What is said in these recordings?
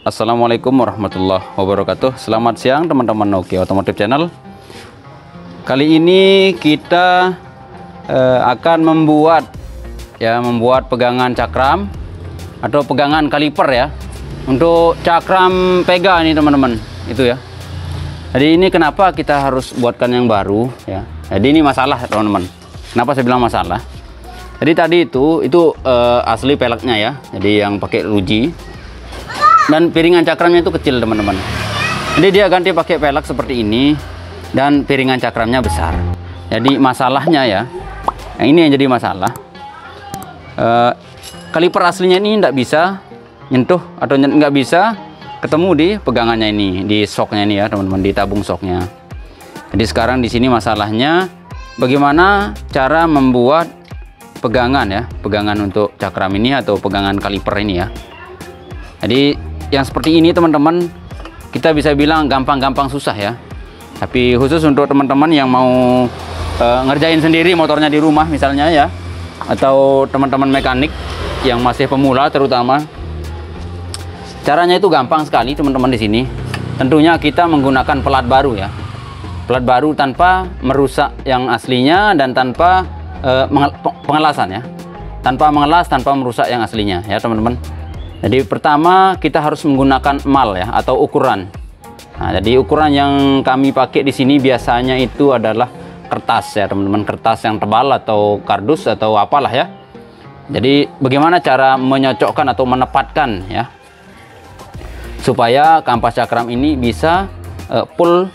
Assalamualaikum warahmatullahi wabarakatuh. Selamat siang teman-teman Nokia Otomotif Channel. Kali ini kita akan membuat pegangan cakram atau pegangan kaliper ya, untuk cakram pega ini teman-teman, itu ya. Jadi ini kenapa kita harus buatkan yang baru ya. Jadi ini masalah teman-teman. Kenapa saya bilang masalah? Jadi tadi itu asli peleknya ya. Jadi yang pakai ruji. Dan piringan cakramnya itu kecil teman-teman. Jadi dia ganti pakai pelek seperti ini. Dan piringan cakramnya besar. Jadi masalahnya ya, yang ini yang jadi masalah. Kaliper aslinya ini tidak bisa nyentuh atau nggak bisa ketemu di pegangannya ini, di shocknya ini ya teman-teman, di tabung shocknya. Jadi sekarang di sini masalahnya bagaimana cara membuat pegangan ya, pegangan untuk cakram ini atau pegangan kaliper ini ya. Jadi yang seperti ini teman-teman, kita bisa bilang gampang-gampang susah ya. Tapi khusus untuk teman-teman yang mau ngerjain sendiri motornya di rumah misalnya ya, atau teman-teman mekanik yang masih pemula terutama, caranya itu gampang sekali teman-teman di sini. Tentunya kita menggunakan pelat baru ya, pelat baru tanpa merusak yang aslinya dan tanpa pengelasan ya, tanpa mengelas, tanpa merusak yang aslinya ya teman-teman. Jadi pertama kita harus menggunakan mal ya, atau ukuran. Nah, jadi ukuran yang kami pakai di sini biasanya itu adalah kertas ya teman-teman, kertas yang tebal atau kardus atau apalah ya. Jadi bagaimana cara menyocokkan atau menepatkan ya, supaya kampas cakram ini bisa full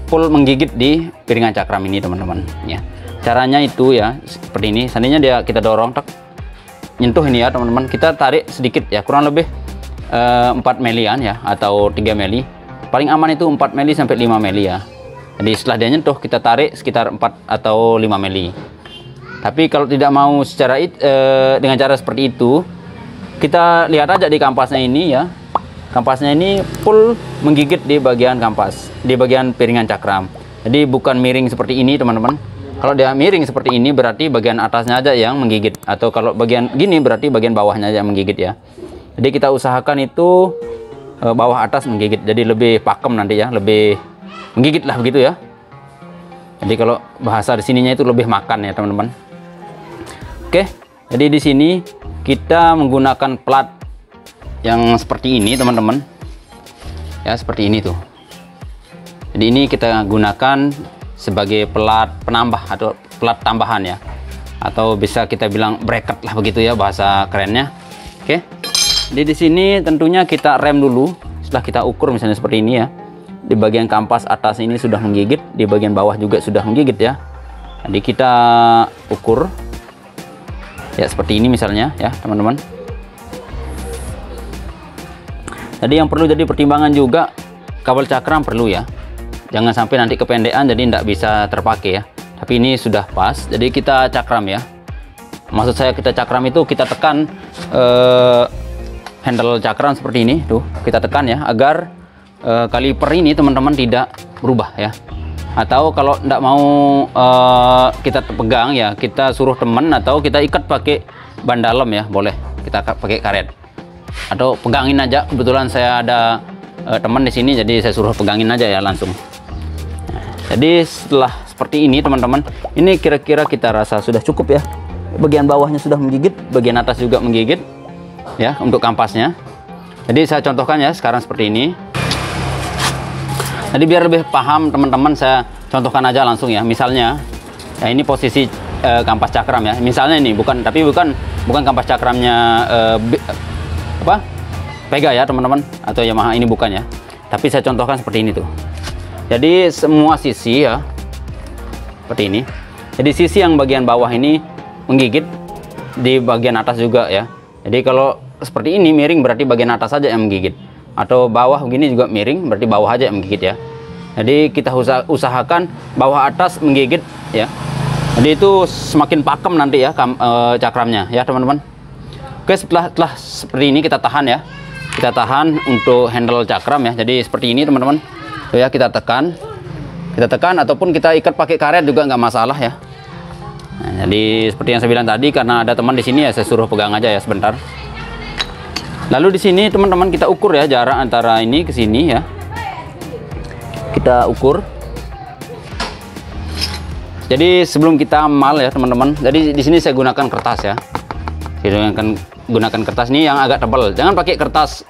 menggigit di piringan cakram ini teman-teman ya. Caranya itu ya seperti ini. Seandainya kita dorong nyentuh ini ya teman-teman, kita tarik sedikit ya, kurang lebih 4 melian ya, atau 3 mili. Paling aman itu 4 mili sampai 5 mili ya. Jadi setelah dia nyentuh kita tarik sekitar 4 atau 5 mili. Tapi kalau tidak mau secara dengan cara seperti itu, kita lihat aja di kampasnya ini ya. Kampasnya ini full menggigit di bagian kampas, di bagian piringan cakram. Jadi bukan miring seperti ini teman-teman. Kalau dia miring seperti ini berarti bagian atasnya aja yang menggigit, atau kalau bagian gini berarti bagian bawahnya aja yang menggigit ya. Jadi kita usahakan itu bawah atas menggigit, jadi lebih pakem nanti ya, lebih menggigit lah begitu ya. Jadi kalau bahasa di sininya itu lebih makan ya teman-teman. Oke, jadi di sini kita menggunakan plat yang seperti ini teman-teman ya, seperti ini tuh. Jadi ini kita gunakan sebagai pelat penambah atau pelat tambahan ya, atau bisa kita bilang bracket lah begitu ya bahasa kerennya. Oke, jadi di sini tentunya kita rem dulu. Setelah kita ukur misalnya seperti ini ya, di bagian kampas atas ini sudah menggigit, di bagian bawah juga sudah menggigit ya. Jadi kita ukur ya seperti ini misalnya ya teman-teman. Jadi yang perlu jadi pertimbangan juga, kabel cakram perlu ya, jangan sampai nanti kependekan jadi tidak bisa terpakai ya. Tapi ini sudah pas, jadi kita cakram ya. Maksud saya kita cakram itu kita tekan handle cakram seperti ini tuh, kita tekan ya, agar kaliper ini teman-teman tidak berubah ya. Atau kalau tidak mau kita pegang ya, kita suruh teman atau kita ikat pakai ban dalam ya, boleh kita pakai karet atau pegangin aja. Kebetulan saya ada teman di sini, jadi saya suruh pegangin aja ya langsung. Jadi setelah seperti ini teman-teman, ini kira-kira kita rasa sudah cukup ya. Bagian bawahnya sudah menggigit, bagian atas juga menggigit ya untuk kampasnya. Jadi saya contohkan ya sekarang seperti ini. Jadi biar lebih paham teman-teman, saya contohkan aja langsung ya. Misalnya ya ini posisi kampas cakram ya. Misalnya ini bukan kampas cakramnya Pega ya teman-teman, atau Yamaha, ini bukan ya. Tapi saya contohkan seperti ini tuh. Jadi semua sisi ya seperti ini. Jadi sisi yang bagian bawah ini menggigit, di bagian atas juga ya. Jadi kalau seperti ini miring berarti bagian atas saja yang menggigit, atau bawah begini juga miring berarti bawah aja yang menggigit ya. Jadi kita usahakan bawah atas menggigit ya. Jadi itu semakin pakem nanti ya cakramnya ya teman-teman. Oke, setelah seperti ini kita tahan ya. Kita tahan untuk handle cakram ya. Jadi seperti ini teman-teman. Ya, kita tekan ataupun kita ikat pakai karet juga nggak masalah ya. Nah, jadi seperti yang saya bilang tadi, karena ada teman di sini ya, saya suruh pegang aja ya sebentar. Lalu di sini teman-teman kita ukur ya jarak antara ini ke sini ya. Kita ukur. Jadi sebelum kita mal ya teman-teman. Jadi di sini saya gunakan kertas ya. Gunakan kertas ini yang agak tebal. Jangan pakai kertas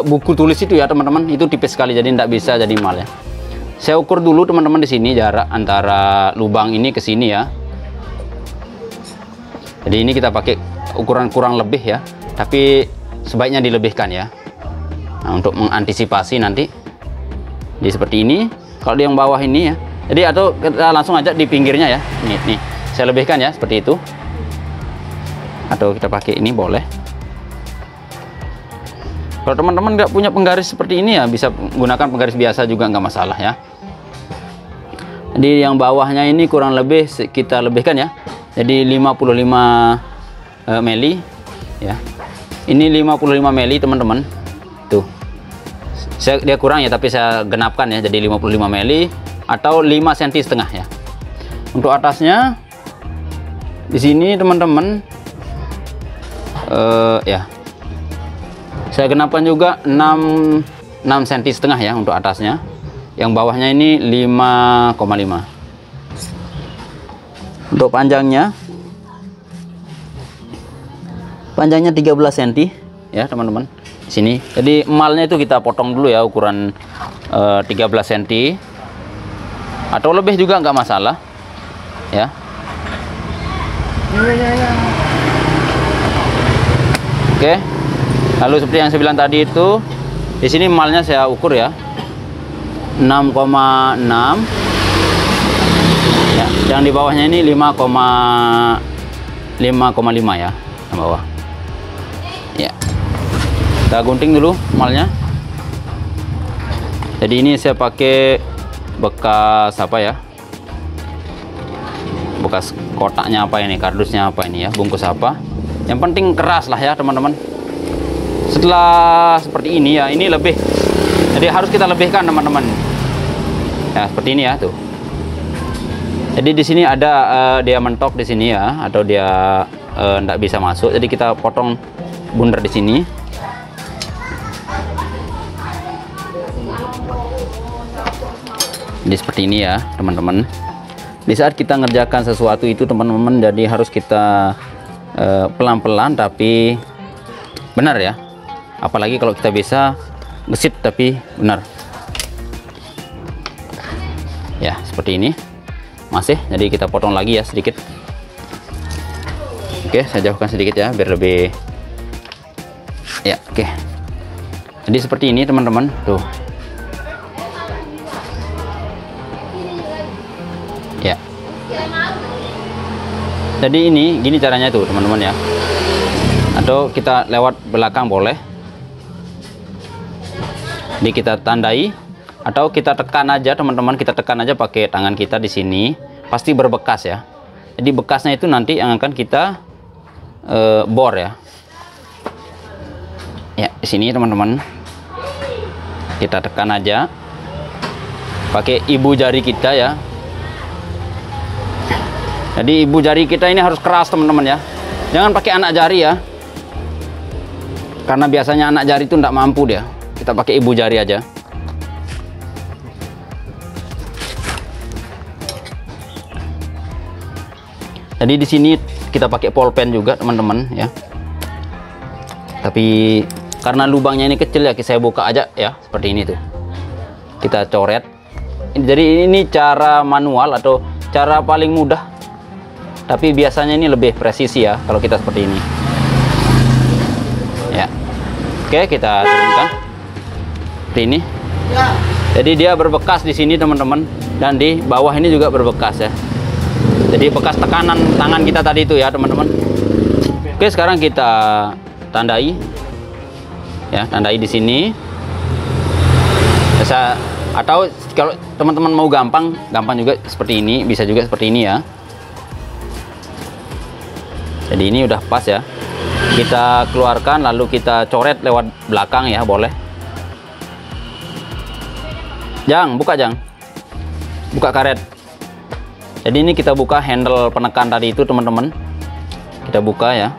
buku tulis itu ya teman-teman. Itu tipis sekali jadi tidak bisa jadi mal ya. Saya ukur dulu teman-teman di sini jarak antara lubang ini ke sini ya. Jadi ini kita pakai ukuran kurang lebih ya. Tapi sebaiknya dilebihkan ya. Nah, untuk mengantisipasi nanti di seperti ini. Kalau di yang bawah ini ya. Jadi atau kita langsung aja di pinggirnya ya. Nih, saya lebihkan ya seperti itu. Atau kita pakai ini boleh. Kalau teman-teman nggak punya penggaris seperti ini ya bisa menggunakan penggaris biasa juga nggak masalah ya. Jadi yang bawahnya ini kurang lebih kita lebihkan ya. Jadi 55 mili ya. Ini 55 mili teman-teman. Tuh. Dia kurang ya tapi saya genapkan ya jadi 55 mili atau 5 cm setengah ya. Untuk atasnya di sini teman-teman ya. Saya genapkan juga 6 cm setengah ya untuk atasnya. Yang bawahnya ini 5,5. Untuk panjangnya 13 cm ya teman-teman di sini. Jadi emalnya itu kita potong dulu ya ukuran 13 cm atau lebih juga nggak masalah ya. Oke. Lalu seperti yang saya bilang tadi itu di sini emalnya saya ukur ya 6,6 ya. Yang di bawahnya ini 5,5 ya yang bawah ya. Kita gunting dulu emalnya. Jadi ini saya pakai bekas apa ya, bekas kotaknya apa ini, kardusnya apa ini ya, bungkus apa, yang penting keras lah ya teman-teman. Setelah seperti ini ya, ini lebih, jadi harus kita lebihkan teman-teman ya seperti ini ya tuh. Jadi di sini ada dia mentok di sini ya, atau dia tidak bisa masuk, jadi kita potong bundar di sini. Jadi seperti ini ya teman-teman. Di saat kita ngerjakan sesuatu itu teman-teman, jadi harus kita pelan-pelan tapi benar ya. Apalagi kalau kita bisa gesit tapi benar ya seperti ini masih. Jadi kita potong lagi ya sedikit. Oke, saya jauhkan sedikit ya biar lebih ya. Oke, jadi seperti ini teman-teman tuh ya. Jadi ini gini caranya tuh teman-teman ya, atau kita lewat belakang boleh. Jadi kita tandai atau kita tekan aja teman-teman, kita tekan aja pakai tangan kita di sini, pasti berbekas ya. Jadi bekasnya itu nanti yang akan kita bor ya. Ya di sini teman-teman, kita tekan aja pakai ibu jari kita ya. Jadi ibu jari kita ini harus keras teman-teman ya, jangan pakai anak jari ya, karena biasanya anak jari itu tidak mampu dia. Kita pakai ibu jari aja. Jadi di sini kita pakai pulpen juga teman-teman ya. Tapi karena lubangnya ini kecil ya, saya buka aja ya seperti ini tuh. Kita coret. Jadi ini cara manual atau cara paling mudah. Tapi biasanya ini lebih presisi ya kalau kita seperti ini. Ya. Oke, kita turunkan. Seperti ini. Jadi dia berbekas di sini teman-teman, dan di bawah ini juga berbekas ya. Jadi bekas tekanan tangan kita tadi itu ya teman-teman. Oke, sekarang kita tandai ya, tandai di sini. Bisa, atau kalau teman-teman mau gampang juga seperti ini, bisa juga seperti ini ya. Jadi ini udah pas ya. Kita keluarkan lalu kita coret lewat belakang ya, boleh. Jang, buka Jang, buka karet. Jadi ini kita buka handle penekan tadi itu teman-teman, kita buka ya.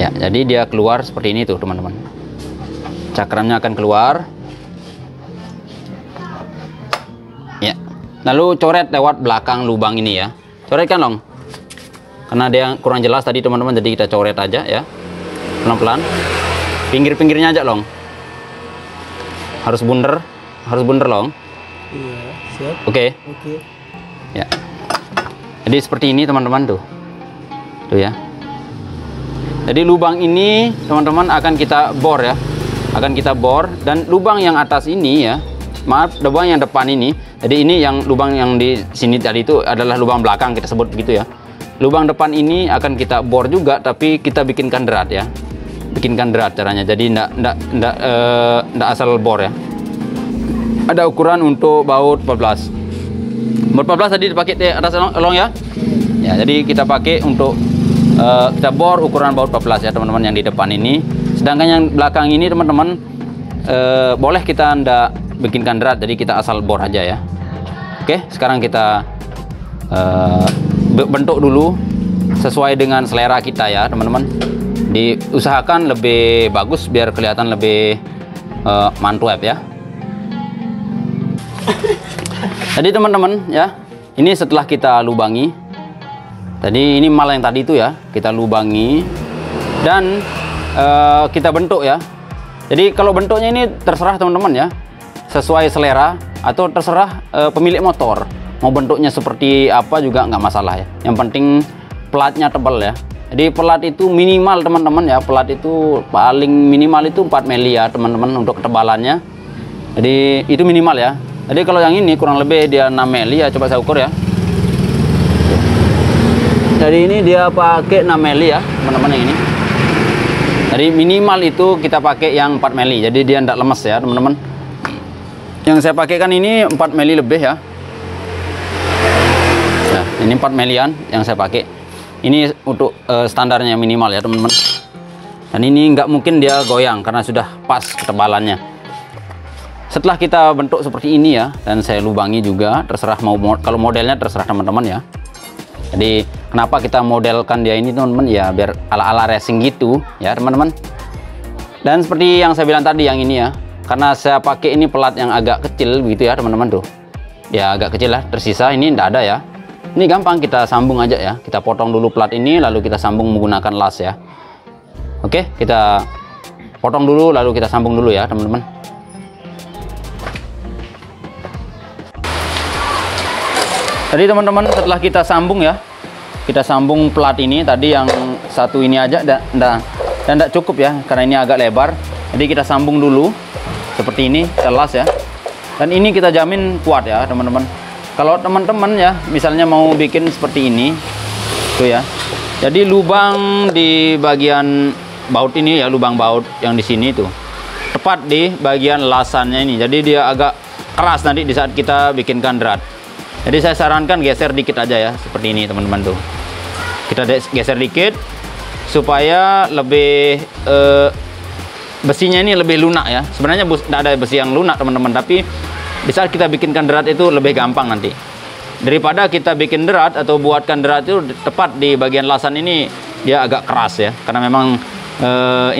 Ya, jadi dia keluar seperti ini tuh teman-teman. Cakramnya akan keluar. Ya. Lalu coret lewat belakang lubang ini ya. Coretkan Long. Karena dia kurang jelas tadi teman-teman, jadi kita coret aja ya. Pelan-pelan. Pinggir-pinggirnya aja Long. Harus bunder Long. Iya, siap. Oke. Oke. Ya. Jadi seperti ini teman-teman tuh. Tuh ya. Jadi lubang ini teman-teman akan kita bor ya. Akan kita bor, dan lubang yang atas ini ya. Maaf, lubang yang depan ini. Jadi ini yang lubang yang di sini tadi itu adalah lubang belakang, kita sebut begitu ya. Lubang depan ini akan kita bor juga, tapi kita bikinkan derat ya. Bikinkan derat caranya. Jadi enggak asal bor ya. Ada ukuran untuk baut 14. Baut 14 tadi dipakai di atas Long ya. Ya, jadi kita pakai untuk kita bor ukuran baut 14 ya teman-teman, yang di depan ini. Sedangkan yang belakang ini teman-teman boleh kita ndak bikinkan derat, jadi kita asal bor aja ya. Oke, sekarang kita bentuk dulu sesuai dengan selera kita ya teman-teman. Diusahakan lebih bagus biar kelihatan lebih mantap ya. Jadi teman-teman ya, ini setelah kita lubangi. Tadi ini mal yang tadi itu ya, kita lubangi dan kita bentuk ya. Jadi kalau bentuknya ini terserah teman-teman ya, sesuai selera atau terserah pemilik motor. Mau bentuknya seperti apa juga nggak masalah ya. Yang penting pelatnya tebal ya. Jadi pelat itu minimal teman-teman ya, pelat itu paling minimal itu 4 mili ya teman-teman untuk ketebalannya. Jadi itu minimal ya. Jadi kalau yang ini kurang lebih dia 6 mili ya, coba saya ukur ya. Jadi ini dia pakai 6 mili ya teman-teman yang ini. Jadi minimal itu kita pakai yang 4 mili. Jadi dia tidak lemes ya teman-teman. Yang saya pakai kan ini 4 mili lebih ya. Nah, ini 4 milian yang saya pakai. Ini untuk standarnya minimal ya teman-teman. Dan ini nggak mungkin dia goyang karena sudah pas ketebalannya. Setelah kita bentuk seperti ini ya, dan saya lubangi juga, terserah mau kalau modelnya terserah teman-teman ya. Jadi kenapa kita modelkan dia ini teman-teman ya, biar ala-ala racing gitu ya teman-teman. Dan seperti yang saya bilang tadi yang ini ya, karena saya pakai ini pelat yang agak kecil begitu ya teman-teman tuh. Ya agak kecil lah, tersisa ini tidak ada ya. Ini gampang, kita sambung aja ya. Kita potong dulu pelat ini, lalu kita sambung menggunakan las ya. Oke, kita potong dulu, lalu kita sambung dulu ya teman-teman. Jadi teman-teman setelah kita sambung ya, kita sambung pelat ini tadi yang satu ini aja dan tidak cukup ya, karena ini agak lebar. Jadi kita sambung dulu seperti ini, kita las ya. Dan ini kita jamin kuat ya teman-teman. Kalau teman-teman ya misalnya mau bikin seperti ini tuh ya, jadi lubang di bagian baut ini ya, lubang baut yang di sini tuh tepat di bagian lasannya ini, jadi dia agak keras nanti di saat kita bikinkan derat. Jadi saya sarankan geser dikit aja ya, seperti ini teman-teman tuh. Kita geser dikit supaya lebih besinya ini lebih lunak ya. Sebenarnya tidak ada besi yang lunak teman-teman, tapi di saat kita bikinkan derat itu lebih gampang nanti. Daripada kita bikin derat atau buatkan derat itu tepat di bagian lasan ini, dia agak keras ya, karena memang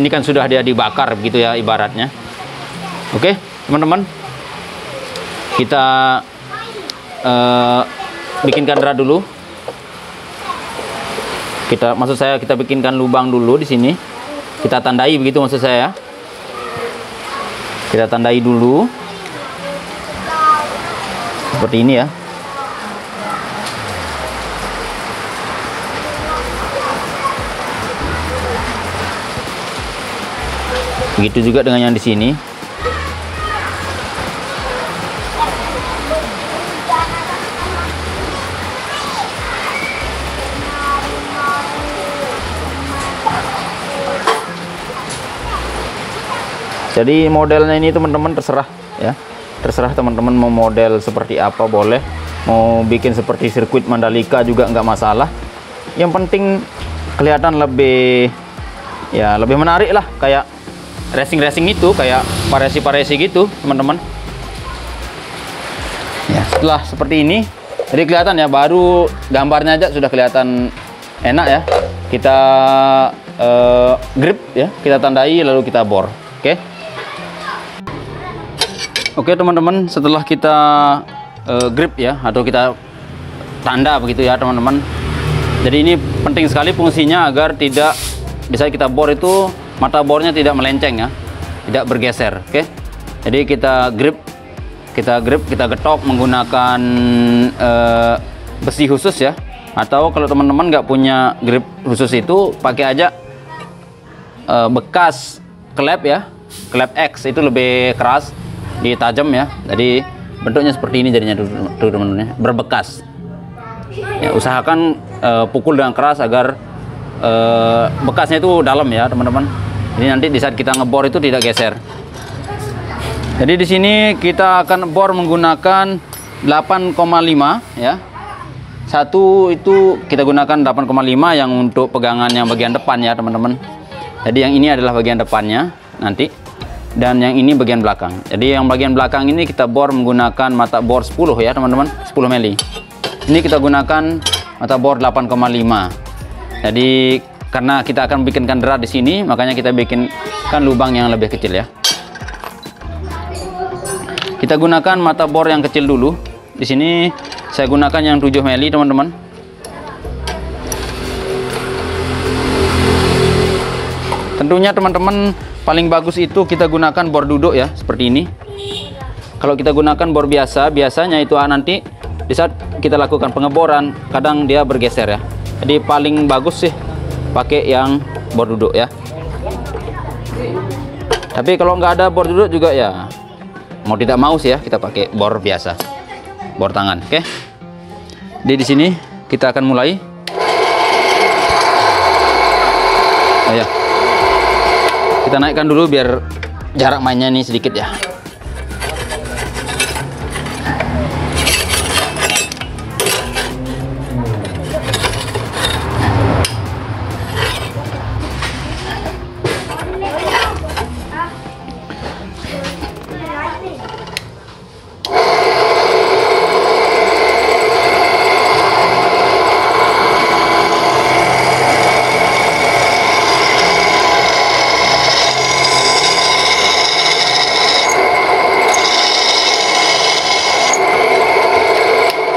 ini kan sudah dia dibakar begitu ya ibaratnya. Oke teman-teman, kita bikinkan derat dulu. Maksud saya kita bikinkan lubang dulu di sini. Kita tandai begitu maksud saya. Kita tandai dulu. Seperti ini ya. Begitu juga dengan yang di sini. Jadi modelnya ini teman-teman terserah ya. Terserah teman-teman mau model seperti apa boleh. Mau bikin seperti sirkuit Mandalika juga nggak masalah. Yang penting kelihatan lebih ya, lebih menarik lah, kayak racing-racing itu, kayak paresi-paresi gitu teman-teman. Ya, setelah seperti ini jadi kelihatan ya, baru gambarnya aja sudah kelihatan enak ya. Kita grip ya, kita tandai lalu kita bor. Oke teman-teman, setelah kita grip ya, atau kita tanda begitu ya teman-teman. Jadi ini penting sekali fungsinya agar tidak bisa kita bor itu mata bornya tidak melenceng ya, tidak bergeser. Jadi kita grip, kita getok menggunakan besi khusus ya. Atau kalau teman-teman nggak punya grip khusus itu, pakai aja bekas klep ya, klep X itu lebih keras, tajam ya. Jadi bentuknya seperti ini jadinya tuh teman-teman, berbekas. Ya, usahakan pukul dengan keras agar bekasnya itu dalam ya teman-teman. Ini nanti di saat kita ngebor itu tidak geser. Jadi di sini kita akan bor menggunakan 8,5 ya. Satu itu kita gunakan 8,5 yang untuk pegangan yang bagian depan ya teman-teman. Jadi yang ini adalah bagian depannya nanti, dan yang ini bagian belakang. Jadi yang bagian belakang ini kita bor menggunakan mata bor 10 ya teman-teman, 10 mili. Ini kita gunakan mata bor 8,5. Jadi karena kita akan bikinkan drat di sini, makanya kita bikinkan lubang yang lebih kecil ya. Kita gunakan mata bor yang kecil dulu. Di sini saya gunakan yang 7 mili teman-teman. Tentunya teman-teman paling bagus itu kita gunakan bor duduk ya, seperti ini. Kalau kita gunakan bor biasa, biasanya itu nanti di saat kita lakukan pengeboran kadang dia bergeser ya. Jadi paling bagus sih pakai yang bor duduk ya. Tapi kalau nggak ada bor duduk juga ya, mau tidak mau sih ya, kita pakai bor biasa, bor tangan. Jadi di sini kita akan mulai. Oh ya, kita naikkan dulu biar jarak mainnya ini sedikit ya.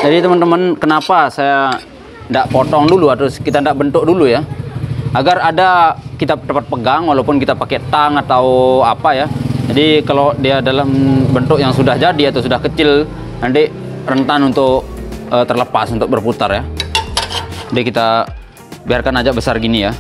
Jadi teman-teman, kenapa saya tidak potong dulu atau kita tidak bentuk dulu ya, agar ada kita dapat pegang walaupun kita pakai tang atau apa ya. Jadi kalau dia dalam bentuk yang sudah jadi atau sudah kecil, nanti rentan untuk terlepas, untuk berputar ya. Jadi kita biarkan aja besar gini ya.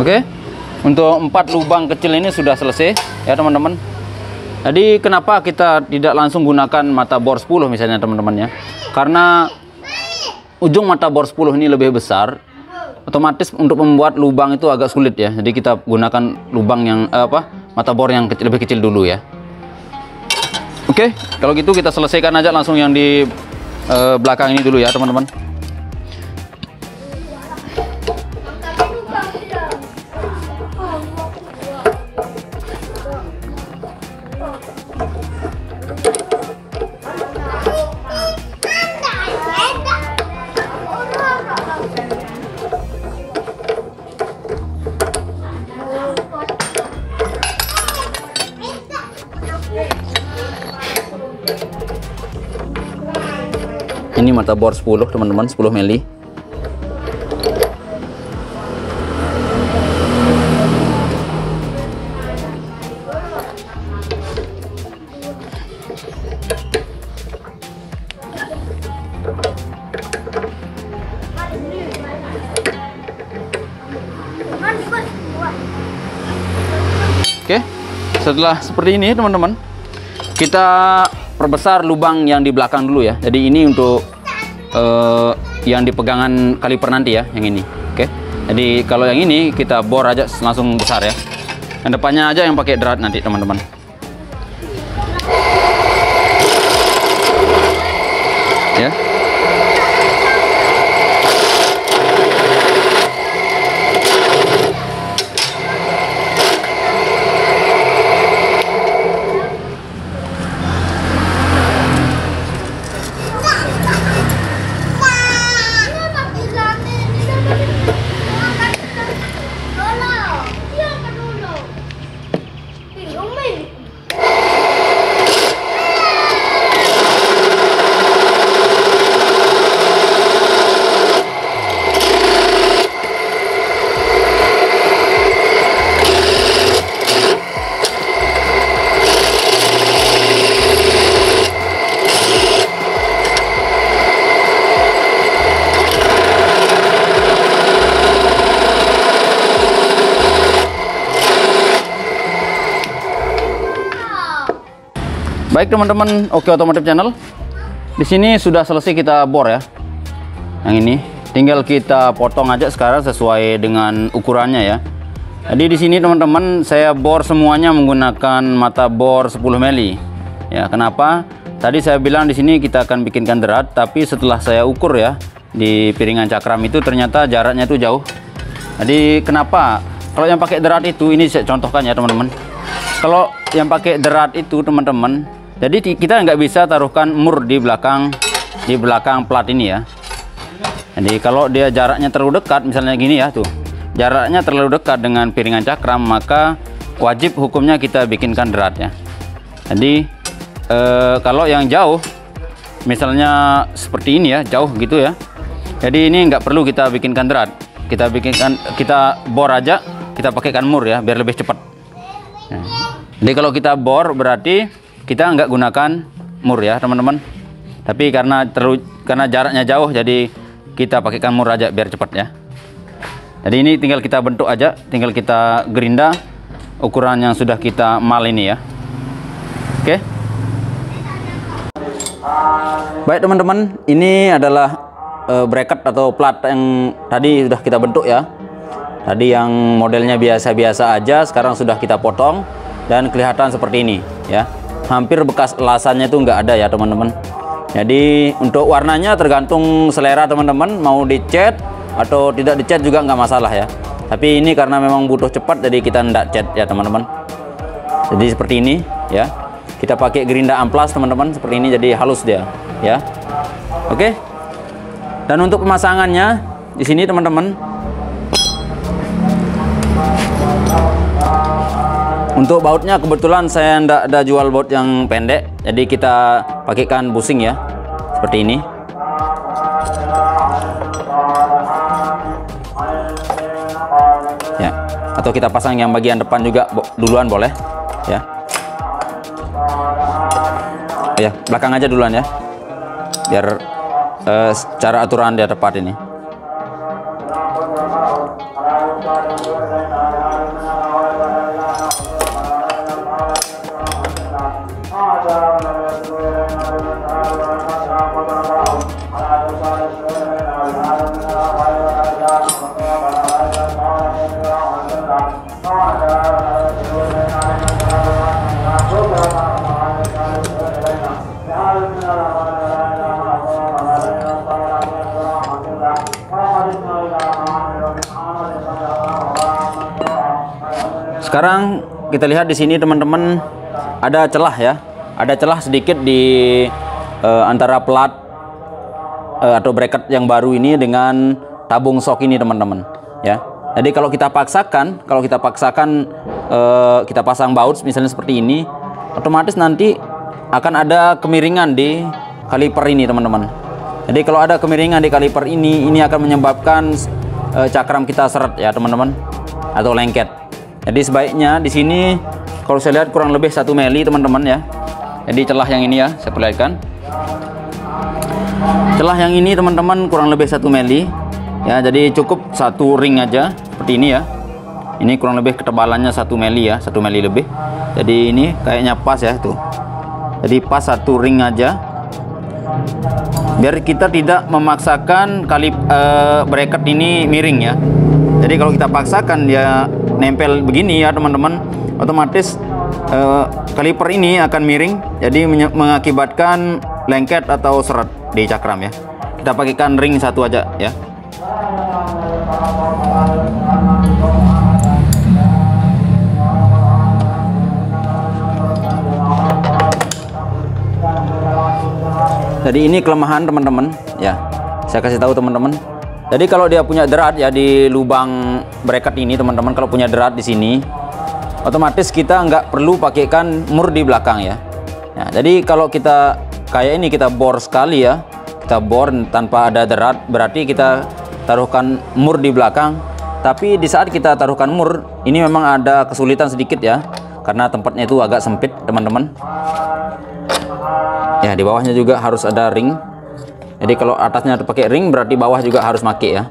Oke, untuk 4 lubang kecil ini sudah selesai ya teman-teman. Jadi kenapa kita tidak langsung gunakan mata bor 10 misalnya teman-teman ya, karena ujung mata bor 10 ini lebih besar, otomatis untuk membuat lubang itu agak sulit ya. Jadi kita gunakan lubang yang mata bor yang kecil, lebih kecil dulu ya. Oke, kalau gitu kita selesaikan aja langsung yang di belakang ini dulu ya teman-teman. Ini mata bor 10 teman-teman, 10 mili. Oke, setelah seperti ini teman-teman, kita perbesar lubang yang di belakang dulu ya. Jadi ini untuk yang di pegangan kaliper nanti ya, yang ini. Oke, jadi kalau yang ini kita bor aja langsung besar ya. Yang depannya aja yang pakai drat nanti teman-teman. Ya. Baik teman-teman, Oke Otomotif Channel. Di sini sudah selesai kita bor ya. Yang ini tinggal kita potong aja sekarang sesuai dengan ukurannya ya. Jadi di sini teman-teman saya bor semuanya menggunakan mata bor 10 mili. Ya, kenapa? Tadi saya bilang di sini kita akan bikinkan drat, tapi setelah saya ukur ya di piringan cakram itu ternyata jaraknya itu jauh. Jadi kenapa? Kalau yang pakai drat itu, ini saya contohkan ya teman-teman. Kalau yang pakai drat itu teman-teman, jadi kita nggak bisa taruhkan mur di belakang plat ini ya. Jadi kalau dia jaraknya terlalu dekat, misalnya gini ya tuh, jaraknya terlalu dekat dengan piringan cakram, maka wajib hukumnya kita bikinkan drat ya. Jadi kalau yang jauh, misalnya seperti ini ya, jauh gitu ya. Jadi ini nggak perlu kita bikinkan drat, kita bor aja, kita pakaikan mur ya, biar lebih cepat. Jadi kalau kita bor berarti kita nggak gunakan mur ya teman-teman, tapi karena jaraknya jauh, jadi kita pakaikan mur aja biar cepat ya. Jadi ini tinggal kita bentuk aja, tinggal kita gerinda ukuran yang sudah kita mal ini ya. Oke. Baik teman-teman, ini adalah bracket atau plat yang tadi sudah kita bentuk ya. Tadi yang modelnya biasa-biasa aja, sekarang sudah kita potong dan kelihatan seperti ini ya. Hampir bekas elasannya itu nggak ada ya teman-teman. Jadi untuk warnanya tergantung selera teman-teman, mau dicat atau tidak dicat juga nggak masalah ya. Tapi ini karena memang butuh cepat, jadi kita ndak cat ya teman-teman. Jadi seperti ini ya, kita pakai gerinda amplas teman-teman, seperti ini, jadi halus dia ya. Oke. Dan untuk pemasangannya di sini teman-teman, untuk bautnya kebetulan saya ndak ada jual baut yang pendek, jadi kita pakaikan busing ya, seperti ini. Ya, atau kita pasang yang bagian depan juga duluan boleh ya. Ya, belakang aja duluan ya, biar secara aturan dia tepat ini. Sekarang kita lihat di sini teman-teman, ada celah ya, ada celah sedikit di antara plat atau bracket yang baru ini dengan tabung sok ini teman-teman ya. Jadi kalau kita paksakan kita pasang baut misalnya seperti ini, otomatis nanti akan ada kemiringan di kaliper ini teman-teman Jadi kalau ada kemiringan di kaliper ini akan menyebabkan cakram kita seret ya teman-teman, atau lengket. Jadi sebaiknya di sini kalau saya lihat kurang lebih 1 mili teman-teman ya. Jadi celah yang ini ya, saya perlihatkan. Celah yang ini teman-teman kurang lebih 1 mili ya, jadi cukup 1 ring aja seperti ini ya. Ini kurang lebih ketebalannya 1 mili ya, 1 mili lebih. Jadi ini kayaknya pas ya tuh. Jadi pas 1 ring aja, biar kita tidak memaksakan bracket ini miring ya. Jadi kalau kita paksakan dia nempel begini ya teman-teman, otomatis kaliper ini akan miring, jadi mengakibatkan lengket atau seret di cakram ya. Kita pakaikan ring 1 aja ya. Jadi ini kelemahan teman-teman ya, saya kasih tahu teman-teman. Jadi kalau dia punya derat ya di lubang bracket ini teman-teman, kalau punya derat di sini, otomatis kita nggak perlu pakaikan mur di belakang ya. Nah, jadi kalau kita kayak ini kita bor sekali ya, kita bor tanpa ada derat, berarti kita taruhkan mur di belakang. Tapi di saat kita taruhkan mur ini memang ada kesulitan sedikit ya, karena tempatnya itu agak sempit teman-teman. Ya, di bawahnya juga harus ada ring. Jadi kalau atasnya pakai ring berarti bawah juga harus pakai ya.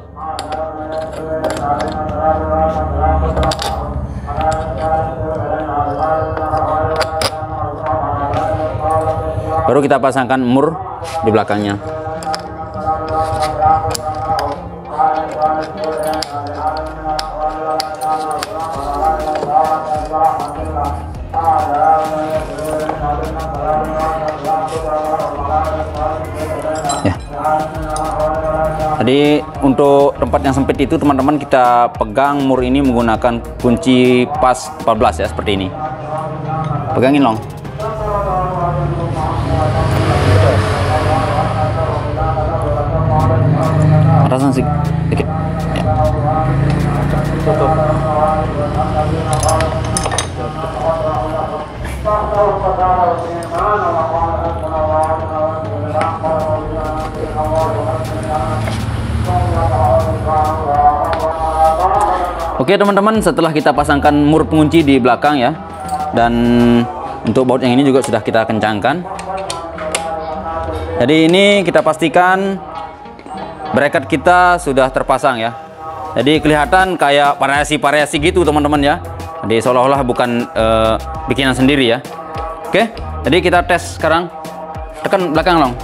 Baru kita pasangkan mur di belakangnya. Ya. Jadi untuk tempat yang sempit itu teman-teman, kita pegang mur ini menggunakan kunci pas 14 ya, seperti ini. Pegangin long. Atasan sedikit. Ya. Oke teman-teman, setelah kita pasangkan mur pengunci di belakang ya, dan untuk baut yang ini juga sudah kita kencangkan. Jadi ini kita pastikan bracket kita sudah terpasang ya. Jadi kelihatan kayak variasi-variasi gitu teman-teman ya. Jadi seolah-olah bukan bikinan sendiri ya. Oke, jadi kita tes sekarang. Tekan belakang long.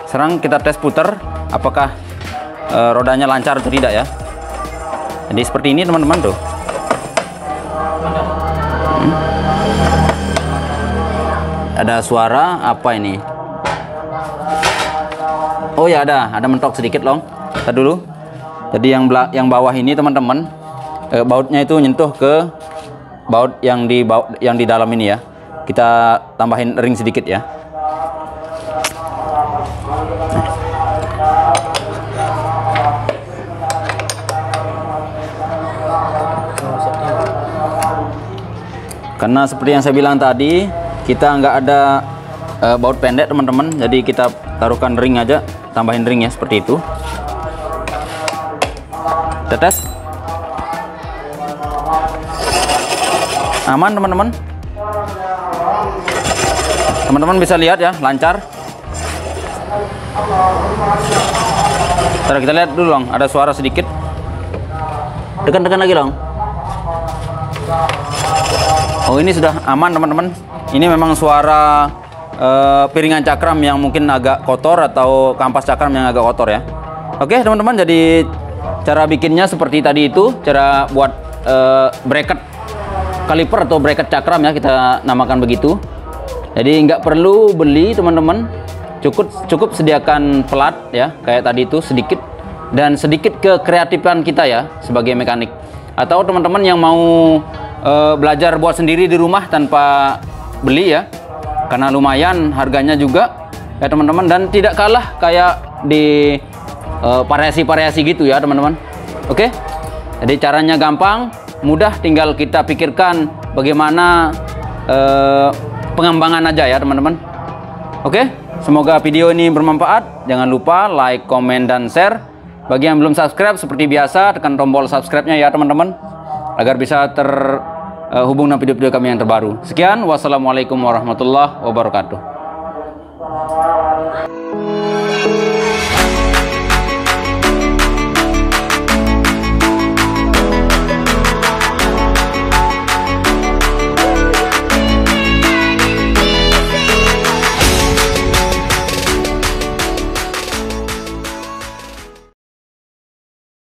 Sekarang kita tes putar apakah rodanya lancar atau tidak ya. Jadi seperti ini teman-teman tuh. Ada suara apa ini? Oh ya, ada mentok sedikit long. Kita dulu. Jadi yang bawah ini teman-teman, bautnya itu nyentuh ke baut yang di dalam ini ya. Kita tambahin ring sedikit ya. Karena seperti yang saya bilang tadi, kita nggak ada baut pendek teman-teman, jadi kita taruhkan ring aja, tambahin ring ya, seperti itu. Kita tes. Aman teman-teman. Teman-teman bisa lihat ya, lancar. Ntar kita lihat dulu long, ada suara sedikit. Tekan-tekan lagi long. Oh, ini sudah aman teman-teman. Ini memang suara piringan cakram yang mungkin agak kotor atau kampas cakram yang agak kotor ya. Oke teman-teman, jadi cara bikinnya seperti tadi itu. Cara buat bracket kaliper atau bracket cakram ya, kita namakan begitu. Jadi nggak perlu beli teman-teman, cukup sediakan pelat ya, kayak tadi itu sedikit, dan sedikit kekreatifan kita ya sebagai mekanik. Atau teman-teman yang mau belajar buat sendiri di rumah tanpa beli ya, karena lumayan harganya juga ya teman-teman, dan tidak kalah kayak di variasi-variasi gitu ya teman-teman. Oke, jadi caranya gampang, mudah, tinggal kita pikirkan bagaimana pengembangan aja ya teman-teman. Oke, Semoga video ini bermanfaat. Jangan lupa like, komen, dan share. Bagi yang belum subscribe, seperti biasa tekan tombol subscribe-nya ya teman-teman, agar bisa terhubung dengan video-video kami yang terbaru. Sekian, wassalamualaikum warahmatullahi wabarakatuh.